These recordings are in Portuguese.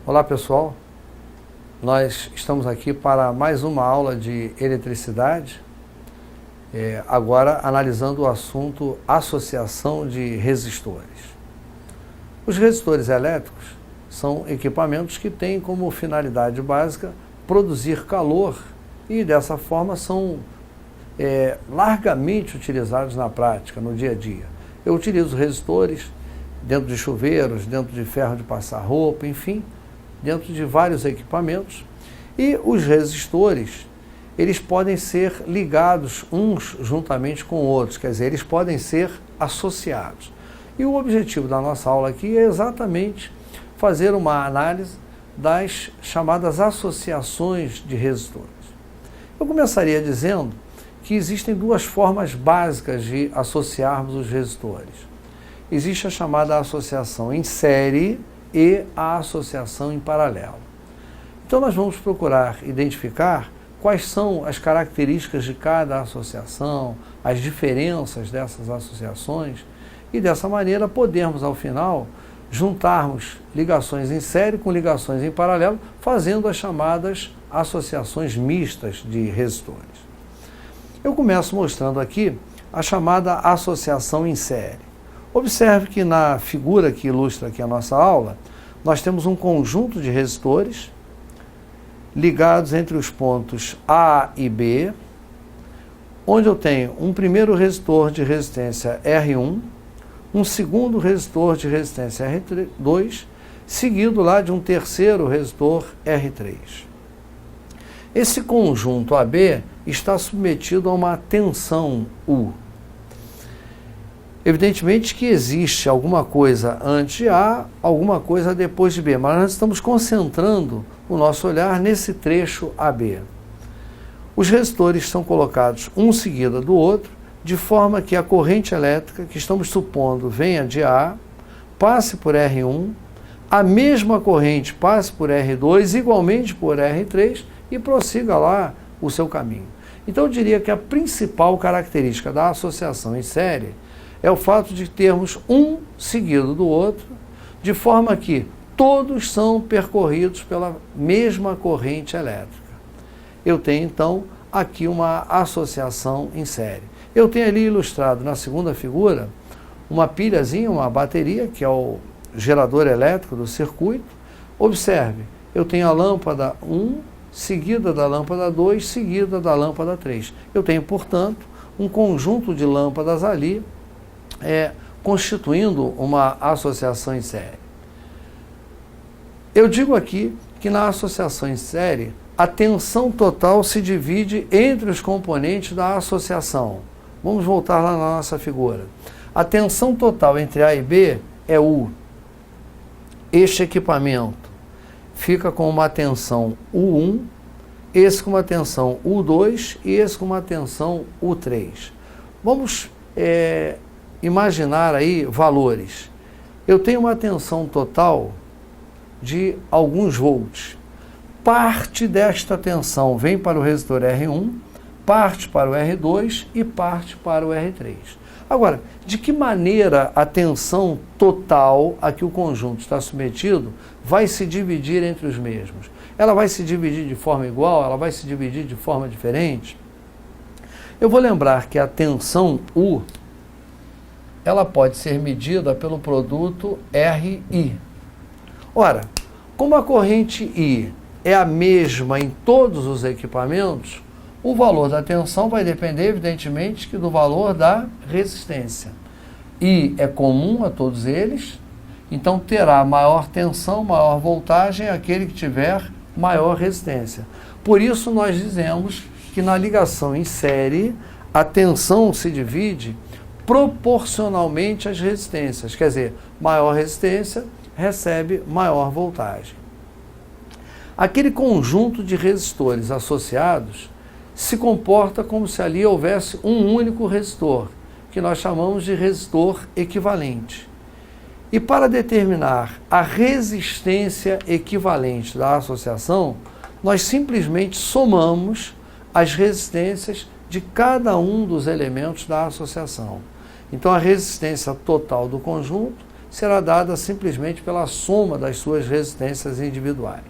Olá pessoal, nós estamos aqui para mais uma aula de eletricidade, agora analisando o assunto associação de resistores. Os resistores elétricos são equipamentos que têm como finalidade básica produzir calor e dessa forma são largamente utilizados na prática, no dia a dia. Eu utilizo resistores dentro de chuveiros, dentro de ferro de passar roupa, enfim, dentro de vários equipamentos, e os resistores, eles podem ser ligados uns juntamente com outros, quer dizer, eles podem ser associados. E o objetivo da nossa aula aqui é exatamente fazer uma análise das chamadas associações de resistores. Eu começaria dizendo que existem duas formas básicas de associarmos os resistores. Existe a chamada associação em série e a associação em paralelo. Então nós vamos procurar identificar quais são as características de cada associação, as diferenças dessas associações e dessa maneira podermos ao final juntarmos ligações em série com ligações em paralelo, fazendo as chamadas associações mistas de resistores. Eu começo mostrando aqui a chamada associação em série. Observe que na figura que ilustra aqui a nossa aula, nós temos um conjunto de resistores ligados entre os pontos A e B, onde eu tenho um primeiro resistor de resistência R1, um segundo resistor de resistência R2, seguido lá de um terceiro resistor R3. Esse conjunto AB está submetido a uma tensão U. Evidentemente que existe alguma coisa antes de A, alguma coisa depois de B, mas nós estamos concentrando o nosso olhar nesse trecho AB. Os resistores são colocados um seguido do outro, de forma que a corrente elétrica que estamos supondo venha de A, passe por R1, a mesma corrente passe por R2, igualmente por R3 e prossiga lá o seu caminho. Então eu diria que a principal característica da associação em série é o fato de termos um seguido do outro, de forma que todos são percorridos pela mesma corrente elétrica. Eu tenho, então, aqui uma associação em série. Eu tenho ali ilustrado na segunda figura uma pilhazinha, uma bateria, que é o gerador elétrico do circuito. Observe, eu tenho a lâmpada 1, seguida da lâmpada 2, seguida da lâmpada 3. Eu tenho, portanto, um conjunto de lâmpadas ali, constituindo uma associação em série. Eu digo aqui que na associação em série, a tensão total se divide entre os componentes da associação. Vamos voltar lá na nossa figura. A tensão total entre A e B é U. Este equipamento fica com uma tensão U1, esse com uma tensão U2 e esse com uma tensão U3. Vamos imaginar aí valores. Eu tenho uma tensão total de alguns volts. Parte desta tensão vem para o resistor R1, parte para o R2 e parte para o R3. Agora, de que maneira a tensão total a que o conjunto está submetido vai se dividir entre os mesmos? Ela vai se dividir de forma igual? Ela vai se dividir de forma diferente? Eu vou lembrar que a tensão U ela pode ser medida pelo produto RI. Ora, como a corrente I é a mesma em todos os equipamentos, o valor da tensão vai depender, evidentemente, do valor da resistência. I é comum a todos eles, então terá maior tensão, maior voltagem aquele que tiver maior resistência. Por isso nós dizemos que na ligação em série, a tensão se divide proporcionalmente às resistências, quer dizer, maior resistência recebe maior voltagem. Aquele conjunto de resistores associados se comporta como se ali houvesse um único resistor, que nós chamamos de resistor equivalente. E para determinar a resistência equivalente da associação, nós simplesmente somamos as resistências de cada um dos elementos da associação. Então, a resistência total do conjunto será dada simplesmente pela soma das suas resistências individuais.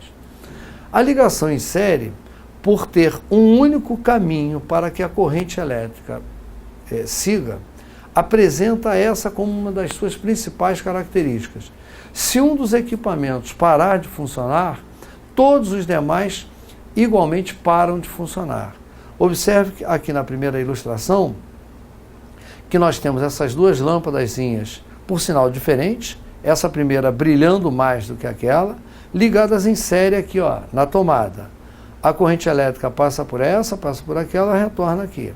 A ligação em série, por ter um único caminho para que a corrente elétrica siga, apresenta essa como uma das suas principais características. Se um dos equipamentos parar de funcionar, todos os demais igualmente param de funcionar. Observe aqui na primeira ilustração que nós temos essas duas lâmpadazinhas, por sinal diferentes, essa primeira brilhando mais do que aquela, ligadas em série aqui, ó, na tomada. A corrente elétrica passa por essa, passa por aquela, retorna aqui.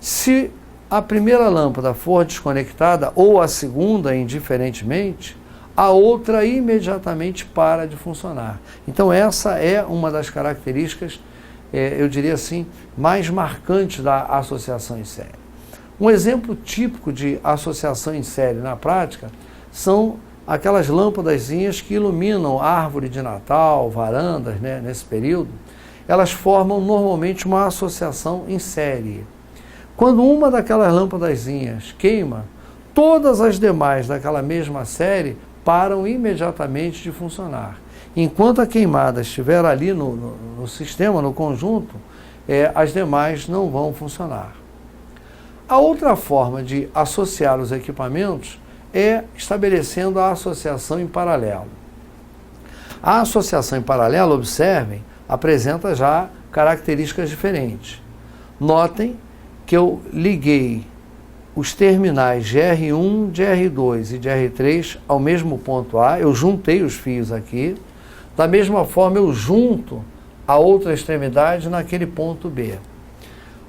Se a primeira lâmpada for desconectada, ou a segunda, indiferentemente, a outra imediatamente para de funcionar. Então essa é uma das características, eu diria assim, mais marcantes da associação em série. Um exemplo típico de associação em série na prática são aquelas lâmpadazinhas que iluminam árvore de Natal, varandas, né, nesse período. Elas formam normalmente uma associação em série. Quando uma daquelas lâmpadazinhas queima, todas as demais daquela mesma série param imediatamente de funcionar. Enquanto a queimada estiver ali no sistema, no conjunto, as demais não vão funcionar. A outra forma de associar os equipamentos é estabelecendo a associação em paralelo. A associação em paralelo, observem, apresenta já características diferentes. Notem que eu liguei os terminais de R1, de R2 e de R3 ao mesmo ponto A, eu juntei os fios aqui, da mesma forma eu junto a outra extremidade naquele ponto B.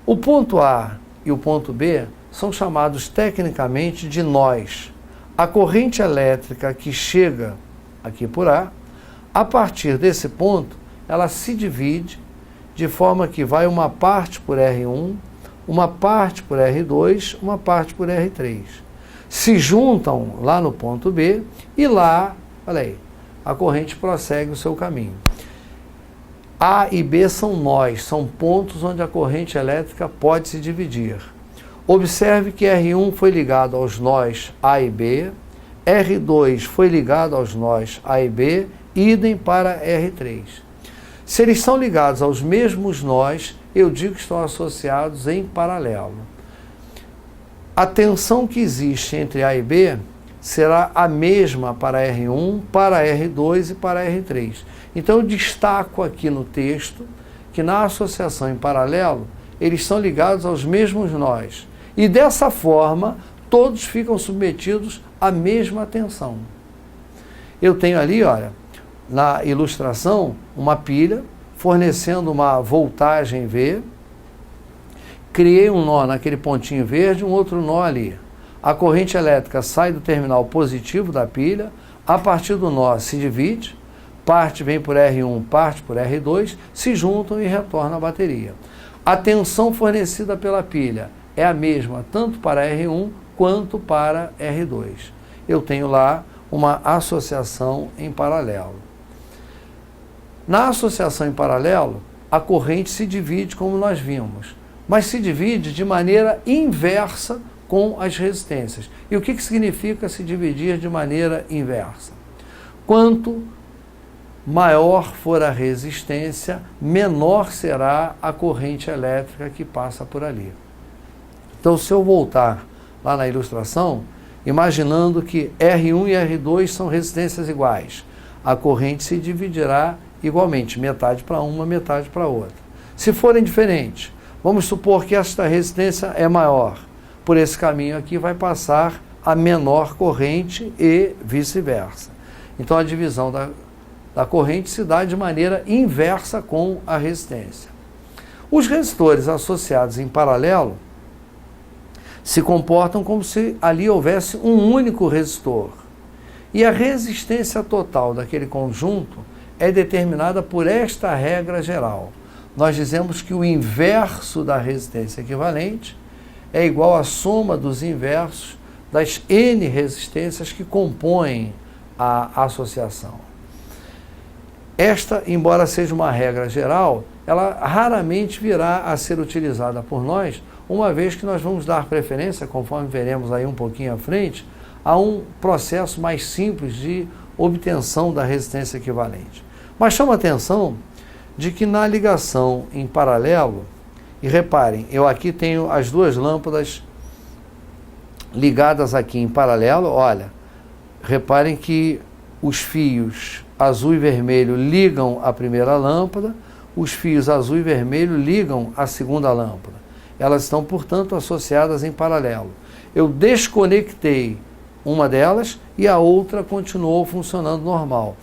O ponto A e o ponto B são chamados tecnicamente de nós. A corrente elétrica que chega aqui por a partir desse ponto, ela se divide de forma que vai uma parte por R1, uma parte por R2, uma parte por R3. Se juntam lá no ponto B e lá, olha aí, a corrente prossegue o seu caminho. A e B são nós, são pontos onde a corrente elétrica pode se dividir. Observe que R1 foi ligado aos nós A e B, R2 foi ligado aos nós A e B, idem para R3. Se eles são ligados aos mesmos nós, eu digo que estão associados em paralelo. A tensão que existe entre A e B será a mesma para R1, para R2 e para R3. Então eu destaco aqui no texto que na associação em paralelo, eles são ligados aos mesmos nós. E dessa forma, todos ficam submetidos à mesma tensão. Eu tenho ali, olha, na ilustração, uma pilha fornecendo uma voltagem V, criei um nó naquele pontinho verde, um outro nó ali. A corrente elétrica sai do terminal positivo da pilha, a partir do nó se divide, parte vem por R1, parte por R2, se juntam e retornam à bateria. A tensão fornecida pela pilha é a mesma tanto para R1 quanto para R2. Eu tenho lá uma associação em paralelo. Na associação em paralelo, a corrente se divide como nós vimos, mas se divide de maneira inversa com as resistências. E o que significa se dividir de maneira inversa? Quanto maior for a resistência, menor será a corrente elétrica que passa por ali. Então, se eu voltar lá na ilustração, imaginando que R1 e R2 são resistências iguais, a corrente se dividirá igualmente, metade para uma, metade para outra. Se forem diferentes, vamos supor que esta resistência é maior. Por esse caminho aqui vai passar a menor corrente e vice-versa. Então a divisão da corrente se dá de maneira inversa com a resistência. Os resistores associados em paralelo se comportam como se ali houvesse um único resistor. E a resistência total daquele conjunto é determinada por esta regra geral. Nós dizemos que o inverso da resistência equivalente é igual à soma dos inversos das N resistências que compõem a associação. Esta, embora seja uma regra geral, ela raramente virá a ser utilizada por nós, uma vez que nós vamos dar preferência, conforme veremos aí um pouquinho à frente, há um processo mais simples de obtenção da resistência equivalente. Mas chama atenção de que na ligação em paralelo, e reparem, eu aqui tenho as duas lâmpadas ligadas aqui em paralelo, olha, reparem que os fios azul e vermelho ligam a primeira lâmpada, os fios azul e vermelho ligam a segunda lâmpada. Elas estão, portanto, associadas em paralelo. Eu desconectei uma delas e a outra continuou funcionando normal.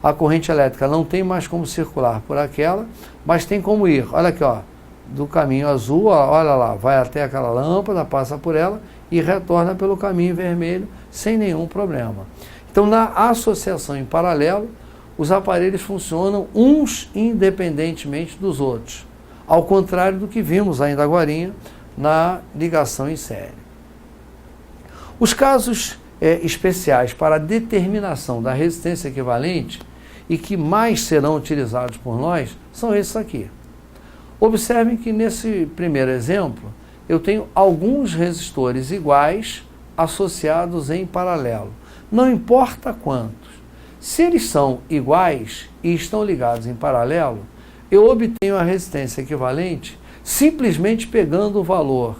A corrente elétrica não tem mais como circular por aquela, mas tem como ir. Olha aqui, ó, do caminho azul, ó, olha lá, vai até aquela lâmpada, passa por ela e retorna pelo caminho vermelho sem nenhum problema. Então, na associação em paralelo, os aparelhos funcionam uns independentemente dos outros, ao contrário do que vimos ainda agorinha na ligação em série. Os casos especiais para a determinação da resistência equivalente e que mais serão utilizados por nós são esses aqui. Observem que nesse primeiro exemplo eu tenho alguns resistores iguais associados em paralelo. Não importa quantos. Se eles são iguais e estão ligados em paralelo, eu obtenho a resistência equivalente simplesmente pegando o valor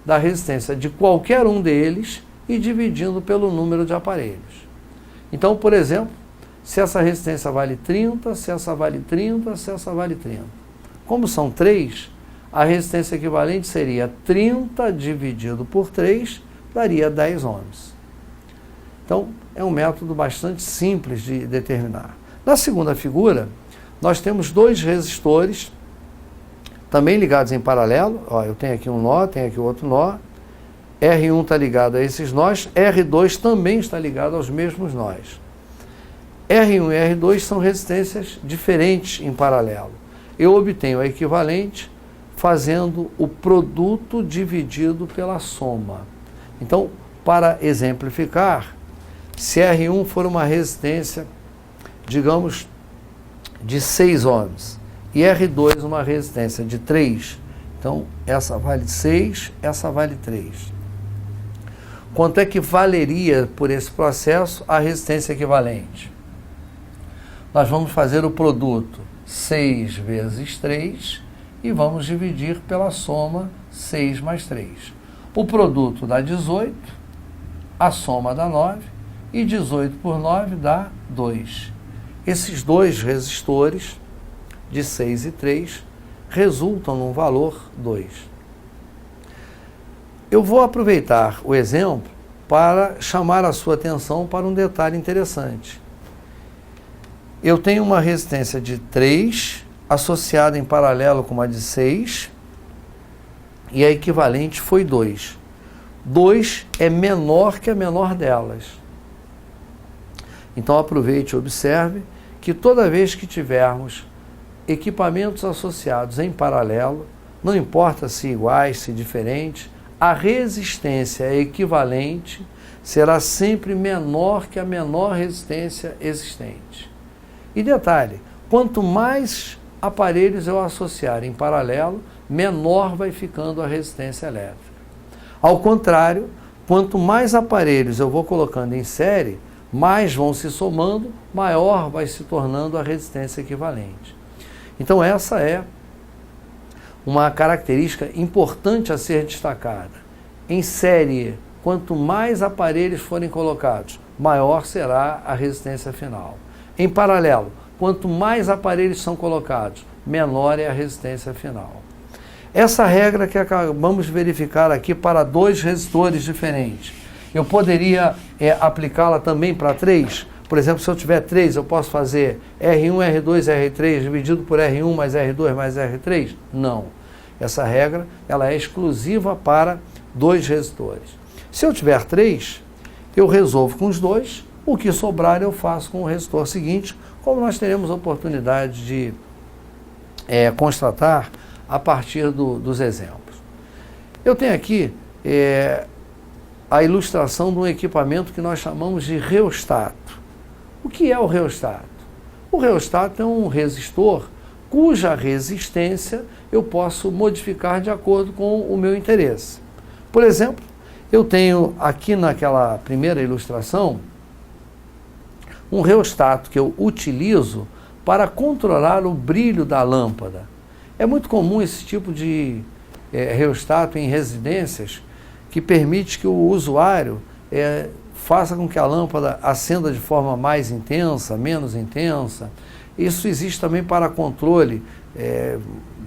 da resistência de qualquer um deles e dividindo pelo número de aparelhos. Então, por exemplo, se essa resistência vale 30, se essa vale 30, se essa vale 30. Como são 3, a resistência equivalente seria 30 dividido por 3, daria 10 ohms. Então, é um método bastante simples de determinar. Na segunda figura, nós temos dois resistores, também ligados em paralelo. Ó, eu tenho aqui um nó, tenho aqui outro nó. R1 está ligado a esses nós, R2 também está ligado aos mesmos nós. R1 e R2 são resistências diferentes em paralelo. Eu obtenho a equivalente fazendo o produto dividido pela soma. Então, para exemplificar, se R1 for uma resistência, digamos, de 6 ohms, e R2 uma resistência de 3, então essa vale 6, essa vale 3. Quanto é que valeria por esse processo a resistência equivalente? Nós vamos fazer o produto 6 vezes 3 e vamos dividir pela soma 6 mais 3. O produto dá 18, a soma dá 9 e 18 por 9 dá 2. Esses dois resistores, de 6 e 3, resultam num valor 2. Eu vou aproveitar o exemplo para chamar a sua atenção para um detalhe interessante. Eu tenho uma resistência de 3 associada em paralelo com uma de 6 e a equivalente foi 2. 2 é menor que a menor delas. Então aproveite e observe que toda vez que tivermos equipamentos associados em paralelo, não importa se iguais, se diferentes, a resistência equivalente será sempre menor que a menor resistência existente. E detalhe, quanto mais aparelhos eu associar em paralelo, menor vai ficando a resistência elétrica. Ao contrário, quanto mais aparelhos eu vou colocando em série, mais vão se somando, maior vai se tornando a resistência equivalente. Então essa é uma característica importante a ser destacada. Em série, quanto mais aparelhos forem colocados, maior será a resistência final. Em paralelo, quanto mais aparelhos são colocados, menor é a resistência final. Essa regra que acabamos de verificar aqui para dois resistores diferentes, eu poderia aplicá-la também para 3? Por exemplo, se eu tiver 3, eu posso fazer R1, R2, R3 dividido por R1 mais R2 mais R3? Não. Essa regra ela é exclusiva para dois resistores. Se eu tiver 3, eu resolvo com os dois, o que sobrar eu faço com o resistor seguinte, como nós teremos oportunidade de constatar a partir dos exemplos. Eu tenho aqui a ilustração de um equipamento que nós chamamos de reostato. O que é o reostato? O reostato é um resistor cuja resistência eu posso modificar de acordo com o meu interesse. Por exemplo, Eu tenho aqui naquela primeira ilustração um reostato que eu utilizo para controlar o brilho da lâmpada. É muito comum esse tipo de reostato em residências que permite que o usuário faça com que a lâmpada acenda de forma mais intensa, menos intensa. Isso existe também para controle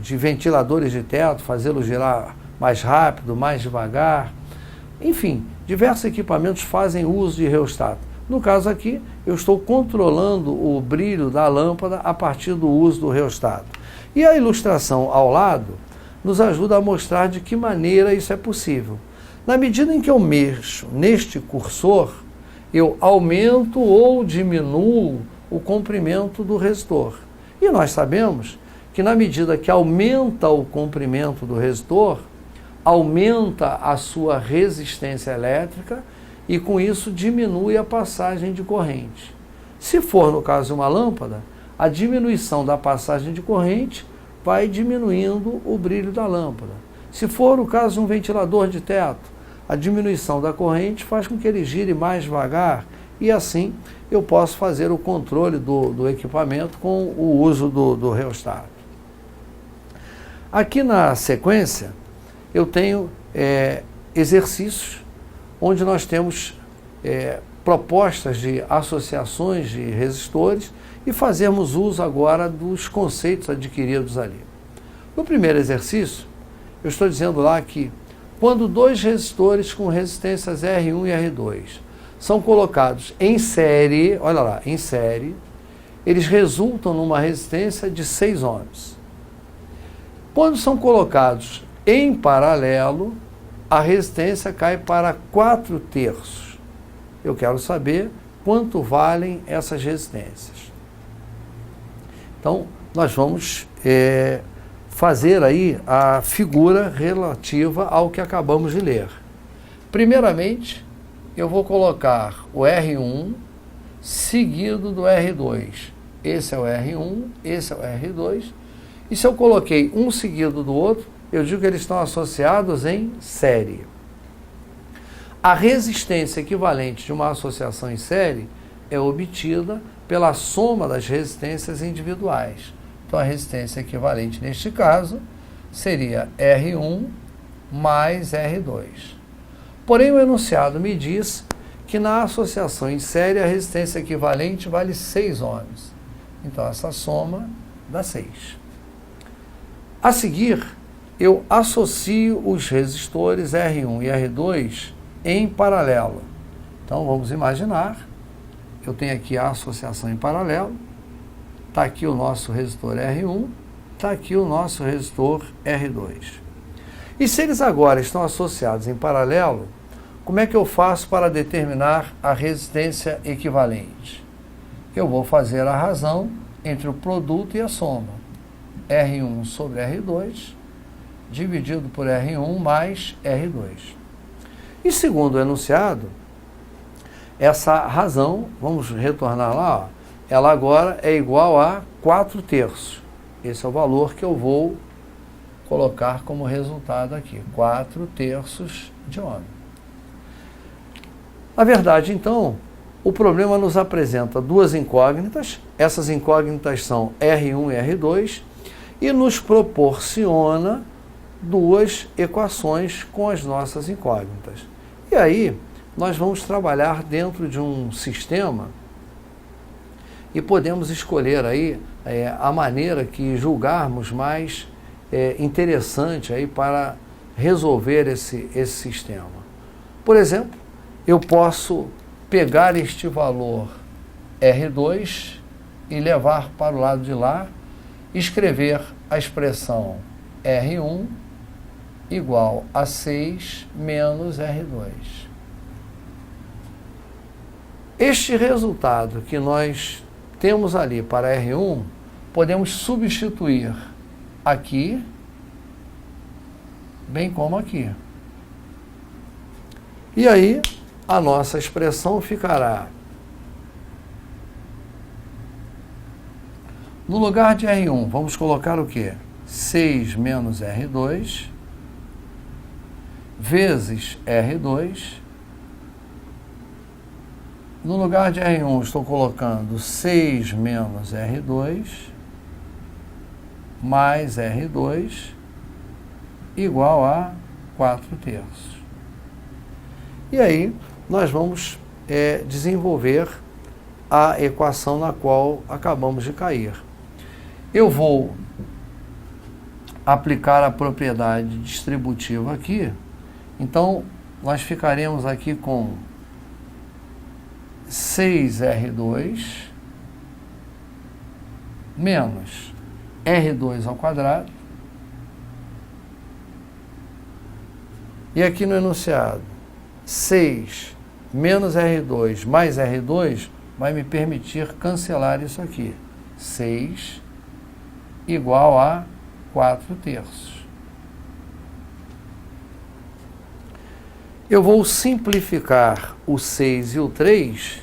de ventiladores de teto, fazê-lo girar mais rápido, mais devagar. Enfim, diversos equipamentos fazem uso de reostato. No caso aqui, eu estou controlando o brilho da lâmpada a partir do uso do reostato. E a ilustração ao lado nos ajuda a mostrar de que maneira isso é possível. Na medida em que eu mexo neste cursor, eu aumento ou diminuo o comprimento do resistor. E nós sabemos que na medida que aumenta o comprimento do resistor, aumenta a sua resistência elétrica e com isso diminui a passagem de corrente. Se for no caso de uma lâmpada, a diminuição da passagem de corrente vai diminuindo o brilho da lâmpada. Se for o caso de um ventilador de teto, a diminuição da corrente faz com que ele gire mais devagar e assim eu posso fazer o controle do equipamento com o uso do reostato. Aqui na sequência eu tenho exercícios onde nós temos propostas de associações de resistores e fazemos uso agora dos conceitos adquiridos ali. No primeiro exercício, eu estou dizendo lá que quando dois resistores com resistências R1 e R2 são colocados em série, olha lá, em série, eles resultam numa resistência de 6 ohms. Quando são colocados em paralelo, a resistência cai para 4/3. Eu quero saber quanto valem essas resistências. Então, nós vamos fazer aí a figura relativa ao que acabamos de ler. Primeiramente, eu vou colocar o R1 seguido do R2. Esse é o R1, esse é o R2. E se eu coloquei um seguido do outro, eu digo que eles estão associados em série. A resistência equivalente de uma associação em série é obtida pela soma das resistências individuais. Então, a resistência equivalente neste caso seria R1 mais R2. Porém, o enunciado me diz que na associação em série a resistência equivalente vale 6 ohms. Então, essa soma dá 6. A seguir, eu associo os resistores R1 e R2 em paralelo. Então, vamos imaginar, eu tenho aqui a associação em paralelo, está aqui o nosso resistor R1, está aqui o nosso resistor R2. E se eles agora estão associados em paralelo, como é que eu faço para determinar a resistência equivalente? Eu vou fazer a razão entre o produto e a soma. R1 sobre R2, dividido por R1 mais R2. E segundo o enunciado, essa razão, vamos retornar lá, ó, ela agora é igual a 4/3. Esse é o valor que eu vou colocar como resultado aqui, 4/3 de ohm. Na verdade, então, o problema nos apresenta duas incógnitas, essas incógnitas são R1 e R2, e nos proporciona duas equações com as nossas incógnitas. E aí, nós vamos trabalhar dentro de um sistema e podemos escolher aí a maneira que julgarmos mais interessante aí para resolver esse sistema. Por exemplo, eu posso pegar este valor R2 e levar para o lado de lá, escrever a expressão R1 igual a 6 menos R2. Este resultado que nós temos ali para R1, podemos substituir aqui, bem como aqui. E aí, a nossa expressão ficará, no lugar de R1, vamos colocar o quê? 6 menos R2. vezes R2. No lugar de R1, estou colocando 6 menos R2 mais R2 igual a 4/3. E aí, nós vamos desenvolver a equação na qual acabamos de cair. Eu vou aplicar a propriedade distributiva aqui. Então, nós ficaremos aqui com 6R2 menos R2 ao quadrado. E aqui no enunciado, 6 menos R2 mais R2 vai me permitir cancelar isso aqui. 6 igual a 4/3. Eu vou simplificar o 6 e o 3,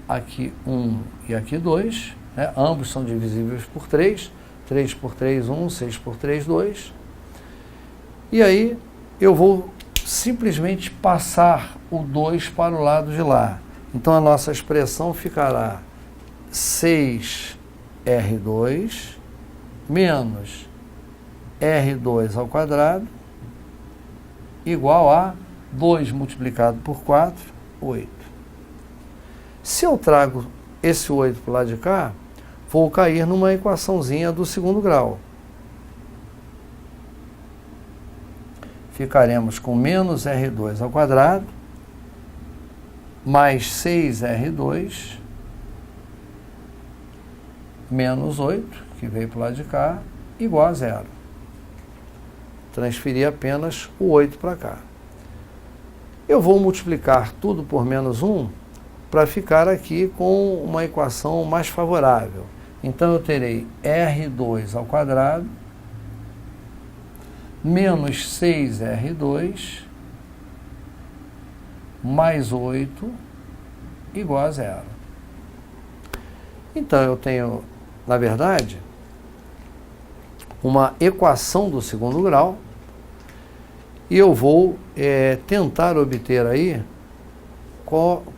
aqui 1 e aqui 2, né? Ambos são divisíveis por 3, 3 por 3, 1, 6 por 3, 2. E aí eu vou simplesmente passar o 2 para o lado de lá. Então a nossa expressão ficará 6R2 menos R2 ao quadrado igual a 2 multiplicado por 4, 8. Se eu trago esse 8 para o lado de cá, vou cair numa equaçãozinha do segundo grau. Ficaremos com menos R2 ao quadrado mais 6R2 menos 8, que veio para o lado de cá, igual a 0. Transferir apenas o 8 para cá. Eu vou multiplicar tudo por menos 1 para ficar aqui com uma equação mais favorável. Então eu terei R2 ao quadrado menos 6R2 mais 8 igual a 0. Então eu tenho, na verdade, uma equação do segundo grau e eu vou tentar obter aí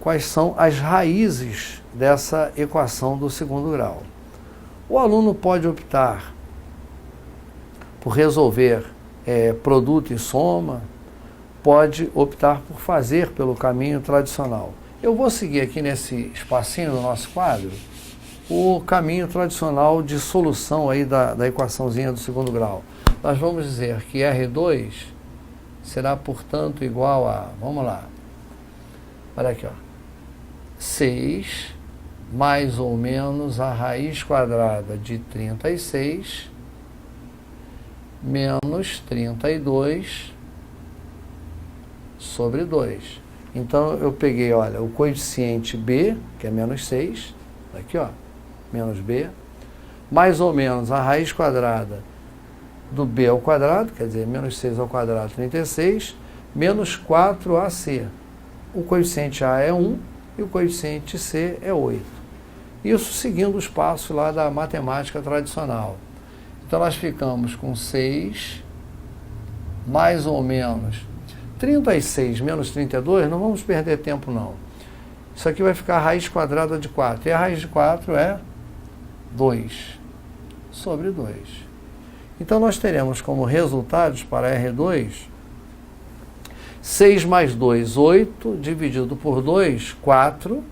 quais são as raízes dessa equação do segundo grau. O aluno pode optar por resolver produto e soma, pode optar por fazer pelo caminho tradicional. Eu vou seguir aqui nesse espacinho do nosso quadro o caminho tradicional de solução aí da equaçãozinha do segundo grau. Nós vamos dizer que R2 será, portanto, igual a, vamos lá, olha aqui, ó, 6 mais ou menos a raiz quadrada de 36 menos 32 sobre 2. Então, eu peguei, olha, o coeficiente B, que é menos 6, aqui, ó, menos B, mais ou menos a raiz quadrada do B ao quadrado, quer dizer, menos 6 ao quadrado, 36, menos 4AC. O coeficiente A é 1 e o coeficiente C é 8. Isso seguindo os passos lá da matemática tradicional. Então, nós ficamos com 6, mais ou menos 36 menos 32, não vamos perder tempo não. Isso aqui vai ficar a raiz quadrada de 4. E a raiz de 4 é 2 sobre 2. Então, nós teremos como resultados para R2, 6 mais 2, 8, dividido por 2, 4.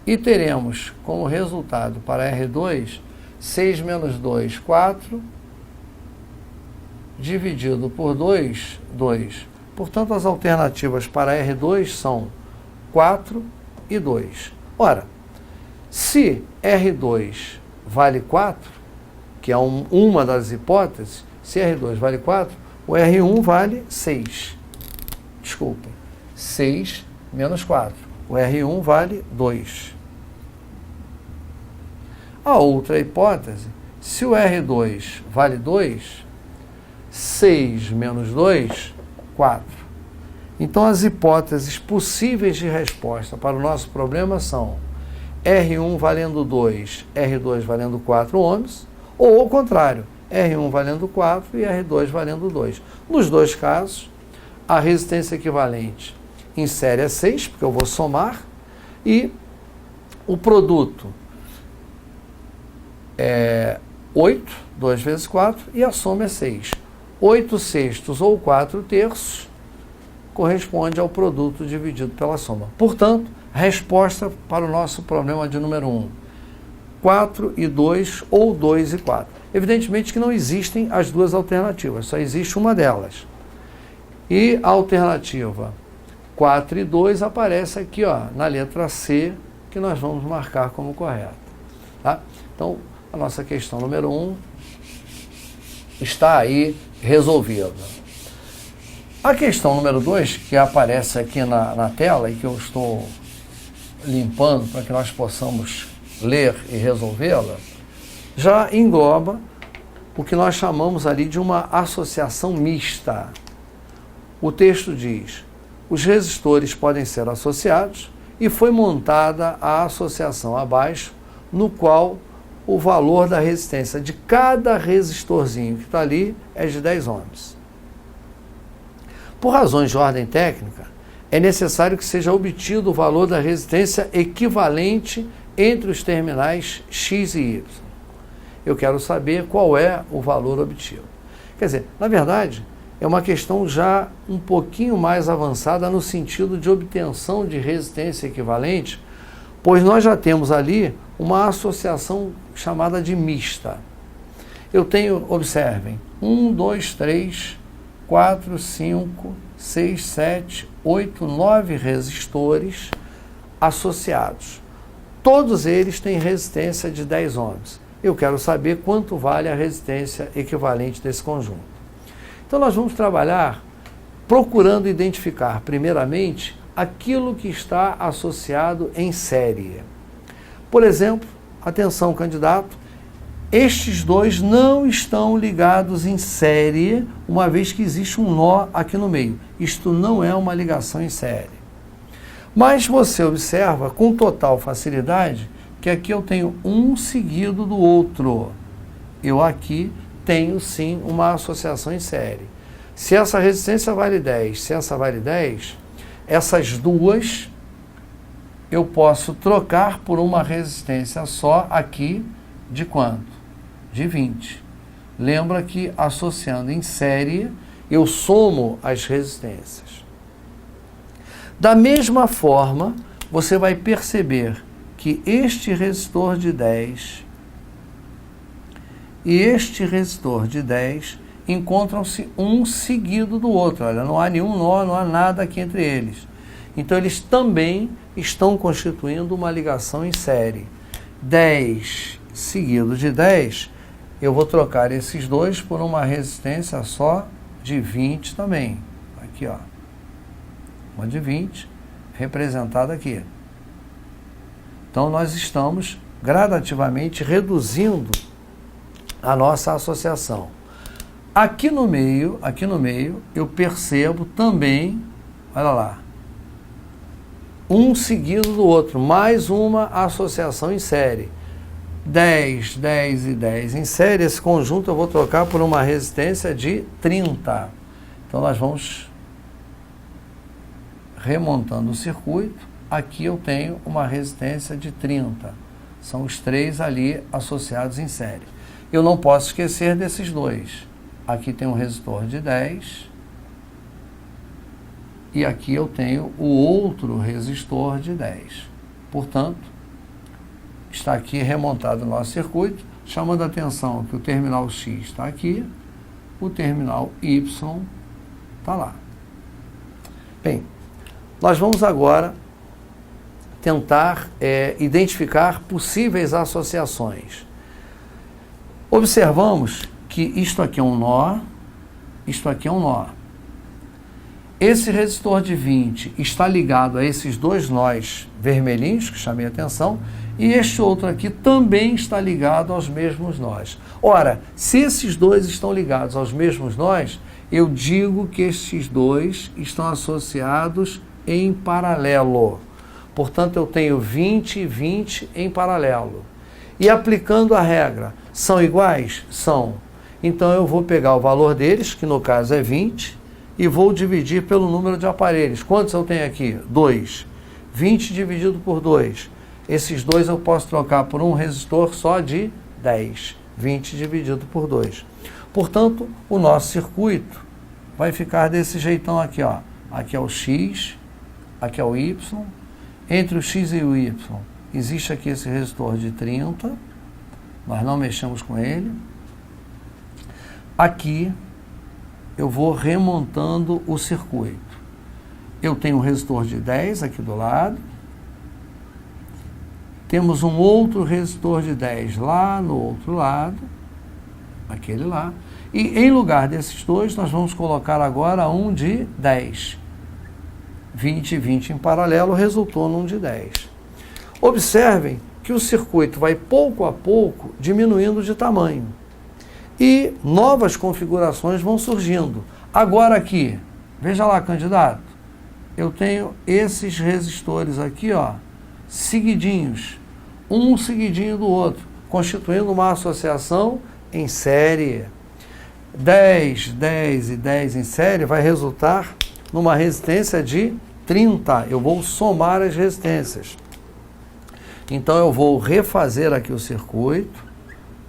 E teremos como resultado para R2, 6 menos 2, 4, dividido por 2, 2. Portanto, as alternativas para R2 são 4 e 2. Ora, se R2 vale 4, que é uma das hipóteses, se R2 vale 4, o R1 vale 6. Desculpem, 6 menos 4. O R1 vale 2. A outra hipótese, se o R2 vale 2, 6 menos 2, 4. Então, as hipóteses possíveis de resposta para o nosso problema são R1 valendo 2, R2 valendo 4 ohms, ou ao contrário, R1 valendo 4 e R2 valendo 2. Nos dois casos, a resistência equivalente em série é 6, porque eu vou somar, e o produto é 8, 2 vezes 4, e a soma é 6. 8 sextos ou 4 terços corresponde ao produto dividido pela soma. Portanto, resposta para o nosso problema de número 1. 4 e 2 ou 2 e 4. Evidentemente que não existem as duas alternativas, só existe uma delas. E a alternativa 4 e 2 aparece aqui, ó, na letra C, que nós vamos marcar como correta. Tá? Então, a nossa questão número 1 está aí resolvida. A questão número 2, que aparece aqui na tela e que eu estou limpando para que nós possamos ler e resolvê-la, já engloba o que nós chamamos ali de uma associação mista. O texto diz: os resistores podem ser associados e foi montada a associação abaixo, no qual o valor da resistência de cada resistorzinho que está ali é de 10 ohms. Por razões de ordem técnica, é necessário que seja obtido o valor da resistência equivalente entre os terminais X e Y. Eu quero saber qual é o valor obtido. Quer dizer, na verdade, é uma questão já um pouquinho mais avançada no sentido de obtenção de resistência equivalente, pois nós já temos ali uma associação chamada de mista. Eu tenho, observem, 1, 2, 3, 4, 5, 6, 7, 8, 9 resistores associados. Todos eles têm resistência de 10 ohms. Eu quero saber quanto vale a resistência equivalente desse conjunto. Então nós vamos trabalhar procurando identificar, primeiramente, aquilo que está associado em série. Por exemplo, atenção candidato, estes dois não estão ligados em série, uma vez que existe um nó aqui no meio. Isto não é uma ligação em série. Mas você observa com total facilidade que aqui eu tenho um seguido do outro. Eu aqui tenho sim uma associação em série. Se essa resistência vale 10, se essa vale 10, essas duas eu posso trocar por uma resistência só aqui de quanto? De 20. Lembra que associando em série, eu somo as resistências. Da mesma forma, você vai perceber que este resistor de 10 e este resistor de 10 encontram-se um seguido do outro. Olha, não há nenhum nó, não há nada aqui entre eles. Então, eles também estão constituindo uma ligação em série. 10 seguido de 10, eu vou trocar esses dois por uma resistência só de 20 também. Aqui, ó. Uma de 20, representada aqui. Então, nós estamos gradativamente reduzindo a nossa associação. Aqui no meio, eu percebo também, olha lá, um seguido do outro, mais uma associação em série. 10, 10 e 10 em série, esse conjunto eu vou trocar por uma resistência de 30. Então, nós vamos remontando o circuito. Aqui eu tenho uma resistência de 30. São os três ali associados em série. Eu não posso esquecer desses dois. Aqui tem um resistor de 10. E aqui eu tenho o outro resistor de 10. Portanto, está aqui remontado o nosso circuito, chamando a atenção que o terminal X está aqui, o terminal Y está lá. Bem, nós vamos agora tentar identificar possíveis associações. Observamos que isto aqui é um nó, isto aqui é um nó. Esse resistor de 20 está ligado a esses dois nós vermelhinhos, que chamei a atenção, e este outro aqui também está ligado aos mesmos nós. Ora, se esses dois estão ligados aos mesmos nós, eu digo que estes dois estão associados em paralelo. Portanto, eu tenho 20 e 20 em paralelo. E aplicando a regra, são iguais? São. Então eu vou pegar o valor deles, que no caso é 20, e vou dividir pelo número de aparelhos. Quantos eu tenho aqui? 2. 20 dividido por 2. Esses 2 eu posso trocar por um resistor só de 10. 20 dividido por 2. Portanto, o nosso circuito vai ficar desse jeitão aqui, ó. Aqui é o X, aqui é o Y. Entre o X e o Y, existe aqui esse resistor de 30. Nós não mexemos com ele. Aqui, eu vou remontando o circuito. Eu tenho um resistor de 10 aqui do lado. Temos um outro resistor de 10 lá no outro lado. Aquele lá. E em lugar desses dois, nós vamos colocar agora um de 10. 20 e 20 em paralelo resultou num de 10. Observem que o circuito vai pouco a pouco diminuindo de tamanho. E novas configurações vão surgindo. Agora aqui, veja lá, candidato, eu tenho esses resistores aqui, ó, seguidinhos, um seguidinho do outro, constituindo uma associação em série. 10, 10 e 10 em série vai resultar numa resistência de 30. Eu vou somar as resistências. Então eu vou refazer aqui o circuito.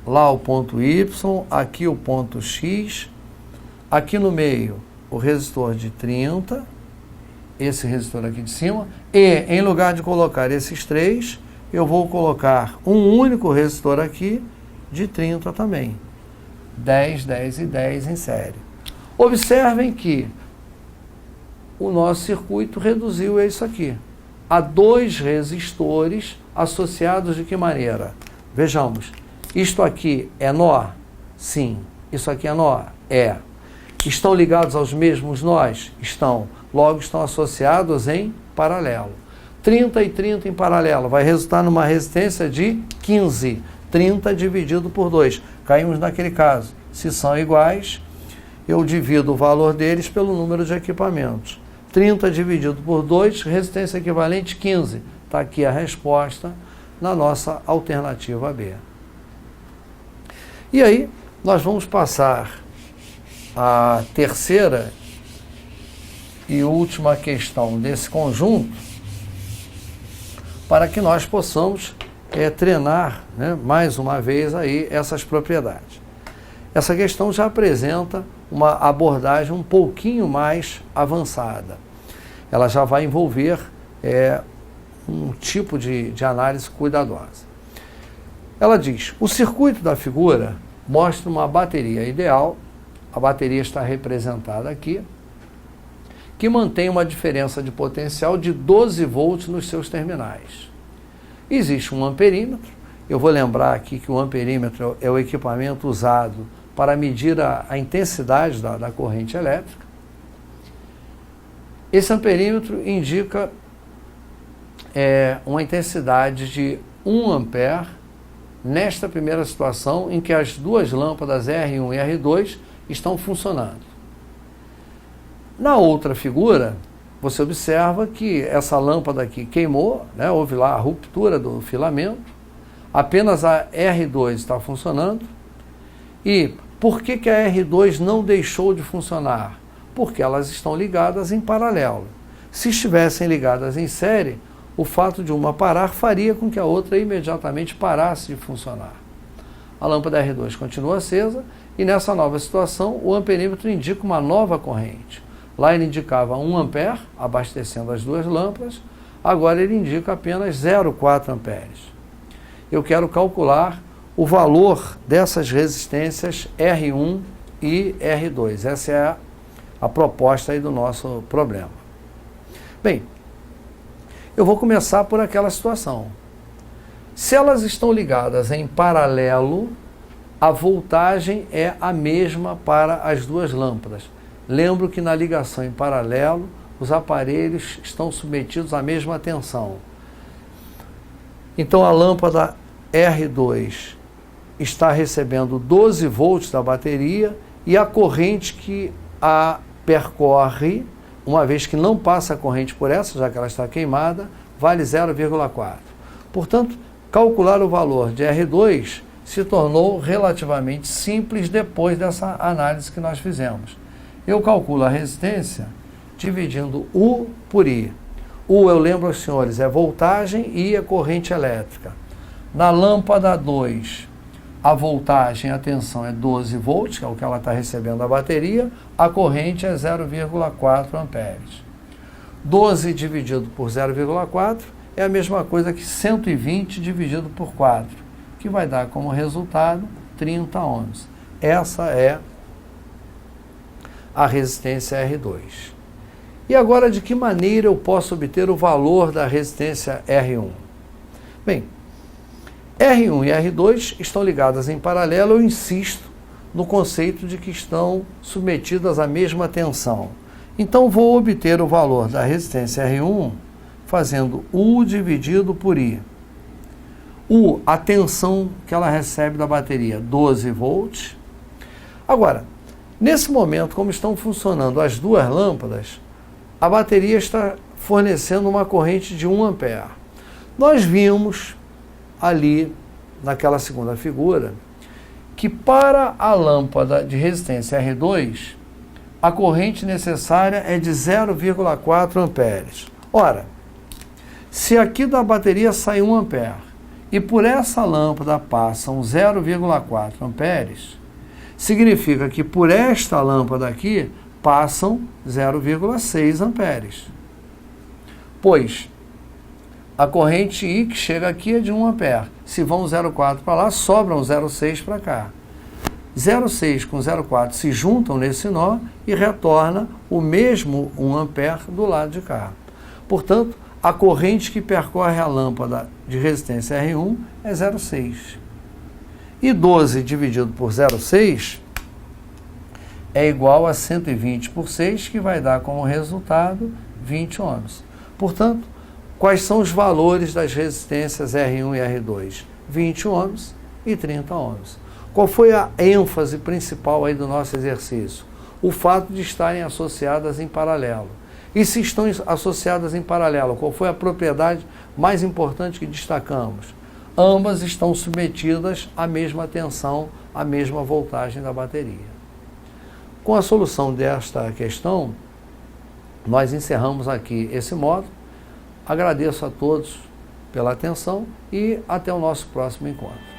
Lá o ponto Y, aqui o ponto X, aqui no meio o resistor de 30, esse resistor aqui de cima, e em lugar de colocar esses 3, eu vou colocar um único resistor aqui de 30 também. 10, 10 e 10 em série. Observem que o nosso circuito reduziu isso aqui a 2 resistores associados de que maneira? Vejamos. Isto aqui é nó? Sim. Isso aqui é nó? É. Estão ligados aos mesmos nós? Estão. Logo, estão associados em paralelo. 30 e 30 em paralelo vai resultar numa resistência de 15. 30 dividido por 2. Caímos naquele caso. Se são iguais, eu divido o valor deles pelo número de equipamentos. 30 dividido por 2, resistência equivalente 15. Está aqui a resposta na nossa alternativa B. E aí, nós vamos passar a terceira e última questão desse conjunto para que nós possamos treinar, né, mais uma vez aí essas propriedades. Essa questão já apresenta uma abordagem um pouquinho mais avançada. Ela já vai envolver um tipo de análise cuidadosa. Ela diz, o circuito da figura mostra uma bateria ideal, a bateria está representada aqui, que mantém uma diferença de potencial de 12 volts nos seus terminais. Existe um amperímetro, eu vou lembrar aqui que o amperímetro é o equipamento usado para medir a intensidade da corrente elétrica. Esse amperímetro indica uma intensidade de 1 ampere nesta primeira situação em que as duas lâmpadas R1 e R2 estão funcionando. Na outra figura, você observa que essa lâmpada aqui queimou, né, houve lá a ruptura do filamento, apenas a R2 está funcionando. E por que a R2 não deixou de funcionar? Porque elas estão ligadas em paralelo. Se estivessem ligadas em série, o fato de uma parar faria com que a outra imediatamente parasse de funcionar. A lâmpada R2 continua acesa e nessa nova situação o amperímetro indica uma nova corrente. Lá ele indicava 1 ampere, abastecendo as duas lâmpadas, agora ele indica apenas 0,4 amperes. Eu quero calcular o valor dessas resistências R1 e R2. Essa é a proposta aí do nosso problema. Bem, eu vou começar por aquela situação. Se elas estão ligadas em paralelo, a voltagem é a mesma para as duas lâmpadas. Lembro que na ligação em paralelo, os aparelhos estão submetidos à mesma tensão. Então a lâmpada R2 está recebendo 12 volts da bateria e a corrente que a percorre, uma vez que não passa a corrente por essa, já que ela está queimada, vale 0,4. Portanto, calcular o valor de R2 se tornou relativamente simples depois dessa análise que nós fizemos. Eu calculo a resistência dividindo U por I. U, eu lembro aos senhores, é voltagem e I é corrente elétrica. Na lâmpada 2, a voltagem, a tensão é 12 volts, que é o que ela está recebendo da bateria, a corrente é 0,4 amperes. 12 dividido por 0,4 é a mesma coisa que 120 dividido por 4, que vai dar como resultado 30 ohms. Essa é a resistência R2. E agora, de que maneira eu posso obter o valor da resistência R1? Bem, R1 e R2 estão ligadas em paralelo. Eu insisto no conceito de que estão submetidas à mesma tensão. Então, vou obter o valor da resistência R1 fazendo U dividido por I. U, a tensão que ela recebe da bateria, 12 volts. Agora, nesse momento, como estão funcionando as duas lâmpadas, a bateria está fornecendo uma corrente de 1 ampere. Nós vimos ali, naquela segunda figura, que para a lâmpada de resistência R2, a corrente necessária é de 0,4 amperes. Ora, se aqui da bateria sai 1 ampere e por essa lâmpada passam 0,4 amperes, significa que por esta lâmpada aqui passam 0,6 amperes. Pois a corrente I que chega aqui é de 1 ampere. Se vão 0,4 para lá, sobram 0,6 para cá. 0,6 com 0,4 se juntam nesse nó e retorna o mesmo 1 ampere do lado de cá. Portanto, a corrente que percorre a lâmpada de resistência R1 é 0,6. E 12 dividido por 0,6 é igual a 120 por 6, que vai dar como resultado 20 ohms. Portanto, quais são os valores das resistências R1 e R2? 20 ohms e 30 ohms. Qual foi a ênfase principal aí do nosso exercício? O fato de estarem associadas em paralelo. E se estão associadas em paralelo, qual foi a propriedade mais importante que destacamos? Ambas estão submetidas à mesma tensão, à mesma voltagem da bateria. Com a solução desta questão, nós encerramos aqui esse módulo. Agradeço a todos pela atenção e até o nosso próximo encontro.